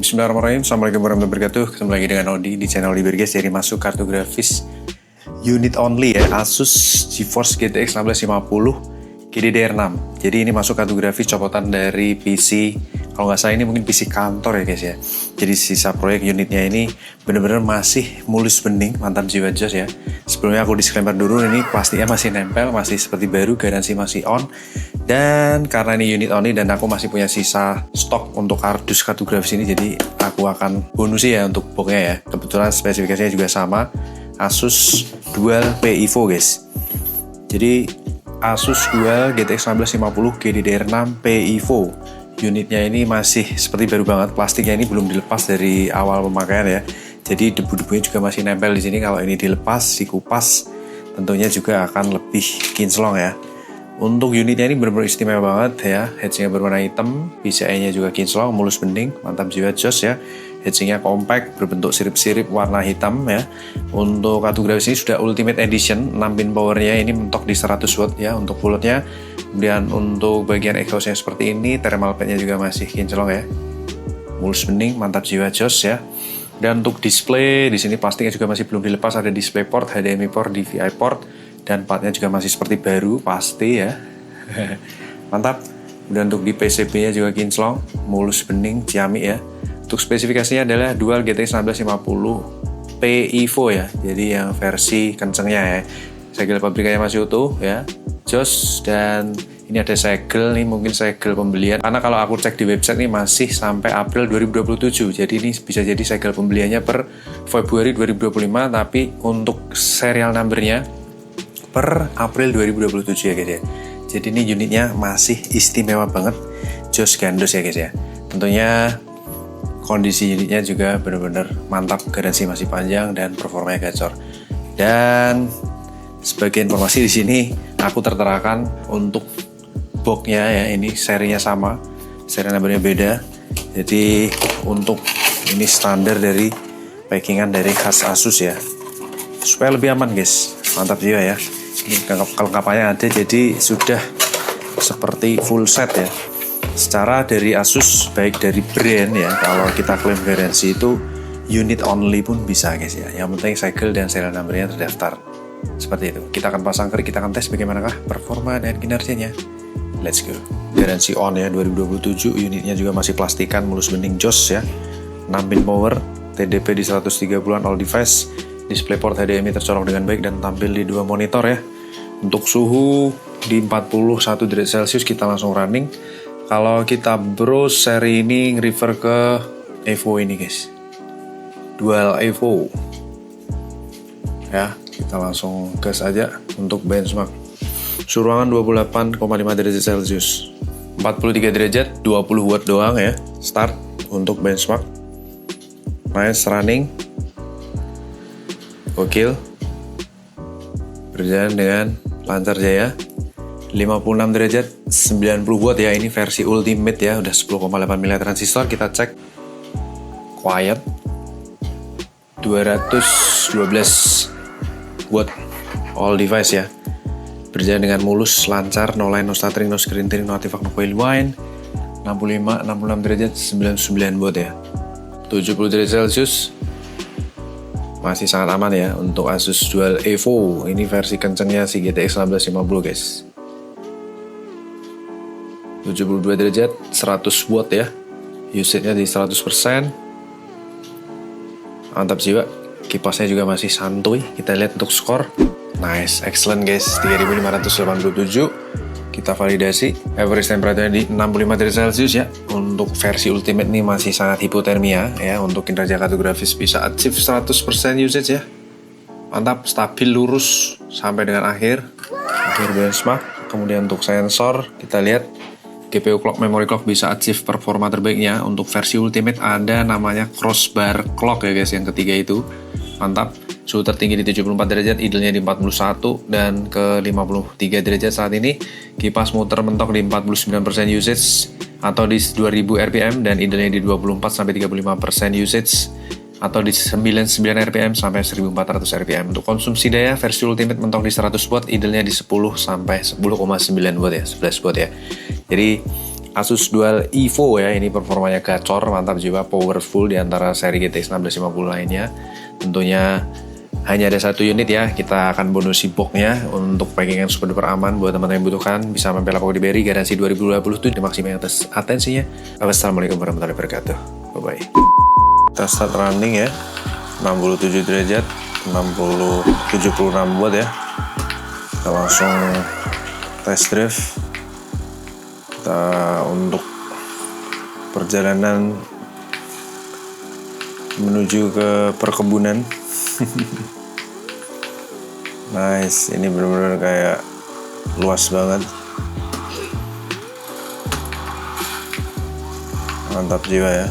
Bismillahirrahmanirrahim. Assalamualaikum warahmatullahi wabarakatuh. Ketemu lagi dengan Odi di channel Odi Bergas dari masuk kartu grafis unit only ya, Asus GeForce GTX 1650 GDDR6. Jadi ini masuk kartu grafis copotan dari PC, kalau nggak salah ini mungkin PC kantor ya guys ya. Jadi sisa proyek unitnya ini bener-bener masih mulus bening, mantap jiwa jos ya. Sebelumnya aku disclaimer dulu, ini plastiknya masih nempel, masih seperti baru, garansi masih on. Dan karena ini unit only dan aku masih punya sisa stok untuk kardus kartu grafis ini, jadi aku akan bonus ya untuk boxnya ya. Kebetulan spesifikasinya juga sama, Asus Dual P-Evo guys. Jadi Asus Dual GTX 1650 GDDR6 P-Evo. Unitnya ini masih seperti baru banget, plastiknya ini belum dilepas dari awal pemakaian ya. Jadi debu-debunya juga masih nempel di sini. Kalau ini dilepas, dikupas, tentunya juga akan lebih kinclong ya. Untuk unitnya ini benar-benar istimewa banget ya. Heatsingnya berwarna hitam, PCI-nya juga kinclong, mulus bening, mantap jiwa jos ya. Heatsingnya compact, berbentuk sirip-sirip warna hitam ya. Untuk kartu grafis ini sudah Ultimate Edition, 6 pin powernya ini mentok di 100 watt ya untuk pulutnya. Kemudian untuk bagian exhaustnya seperti ini, thermal padnya juga masih kinclong ya. Mulus bening, mantap jiwa jos ya. Dan untuk display di sini plastiknya juga masih belum dilepas, ada display port, HDMI port, DVI port. Dan partnya juga masih seperti baru, pasti ya. Mantap. Dan untuk di PCB-nya juga kinclong, mulus bening, ciamik ya. Untuk spesifikasinya adalah Dual GTX 1650 P-Evo ya. Jadi yang versi kencengnya ya. Segel pabrikannya masih utuh ya. Jos, dan ini ada segel nih, mungkin segel pembelian. Karena kalau aku cek di website nih masih sampai April 2027. Jadi ini bisa jadi segel pembeliannya per Februari 2025, tapi untuk serial numbernya per April 2027 ya guys ya. Jadi ini unitnya masih istimewa banget, jos gandos ya guys ya. Tentunya kondisi unitnya juga benar-benar mantap, garansi masih panjang dan performanya gacor. Dan sebagai informasi di sini aku terterakan untuk boxnya ya, ini serinya sama, seri numbernya beda. Jadi untuk ini standar dari packingan dari khas Asus ya, supaya lebih aman guys. Mantap juga ya. Ini kelengkapannya ada, jadi sudah seperti full set ya. Secara dari Asus, baik dari brand ya, kalau kita klaim garansi itu unit only pun bisa guys ya. Yang penting segel dan serial numbernya terdaftar. Seperti itu. Kita akan pasang klik, kita akan tes bagaimanakah performa dan kinerjanya. Let's go. Garansi on ya 2027, unitnya juga masih plastikan, mulus bening jos ya. 6 pin power, TDP di 130-an all device. Display port HDMI tercolok dengan baik dan tampil di 2 monitor ya. Untuk suhu di 41 derajat Celcius kita langsung running. Kalau kita browse seri ini refer ke Evo ini guys, Dual Evo ya. Kita langsung gas aja untuk benchmark. Suhu ruangan 28,5 derajat Celcius, 43 derajat, 20 watt doang ya. Start untuk benchmark. Nice running. Gokil. Berjalan dengan lancar jaya. 56 derajat, 90 watt ya. Ini versi ultimate ya, udah 10,8 mili transistor. Kita cek quiet, 212 watt all device ya. Berjalan dengan mulus, lancar, no line, no stuttering, no screen tearing, no artifact, no coil whine. 66 derajat, 99 watt ya. 70 derajat Celcius, masih sangat aman ya untuk Asus Dual Evo. Ini versi kencengnya si GTX 1650 guys. 72 derajat, 100 watt ya. Usage-nya di 100%. Mantap jiwa. Kipasnya juga masih santuy. Kita lihat untuk skor. Nice, excellent guys. 3587. Kita validasi. Average temperature di 65 derajat Celcius ya. Untuk versi ultimate ini masih sangat hipotermia ya. Untuk kinerja kartu grafis bisa achieve 100% usage ya. Mantap, stabil lurus sampai dengan akhir benchmark. Kemudian untuk sensor kita lihat GPU clock, memory clock bisa achieve performa terbaiknya. Untuk versi ultimate ada namanya crossbar clock ya guys, yang ketiga itu. Mantap. Suhu tertinggi di 74 derajat, idle-nya di 41 dan ke 53 derajat saat ini. Kipas muter mentok di 49% usage atau di 2000 rpm dan idle-nya di 24 sampai 35% usage atau di 99 rpm sampai 1400 rpm. Untuk konsumsi daya versi ultimate mentok di 100 watt, idle-nya di 10 sampai 10,9 watt ya, 11 watt ya. Jadi Asus Dual Evo ya, ini performanya gacor, mantap jiwa, powerful di antara seri GTX 1650 lainnya. Tentunya hanya ada satu unit ya, kita akan bonus box-nya untuk packingan super duper aman buat teman-teman yang butuhkan. Bisa mampir lapor di Berry, garansi 2027, terima kasih banyak atas atensinya. Wassalamualaikum warahmatullahi wabarakatuh, bye bye. Kita start running ya, 67 derajat, 76 watt ya. Kita langsung test drive. Kita untuk perjalanan menuju ke perkebunan. Nice, ini benar-benar kayak luas banget. Mantap jiwa ya.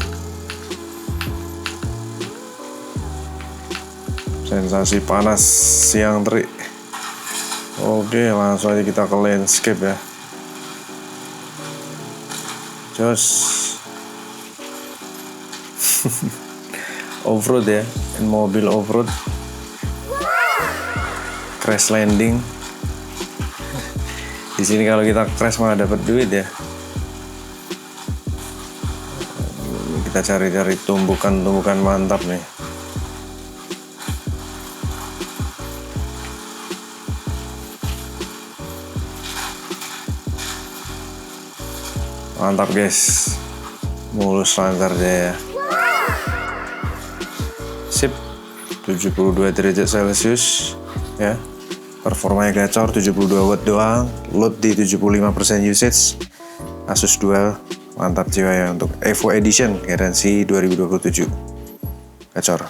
Sensasi panas siang terik. Oke, langsung aja kita ke landscape ya. Jos. Off-road ya, mobil off-road. Crash landing. Di sini kalau kita crash malah dapat duit ya. Kita cari-cari tumbukan-tumbukan mantap nih. Mantap guys, mulus lancar jaya. Sip, 72 derajat Celcius ya. Performanya gacor, 72 watt doang, load di 75% usage. Asus Dual, mantap jiwa ya untuk Evo Edition, garansi 2027. Gacor.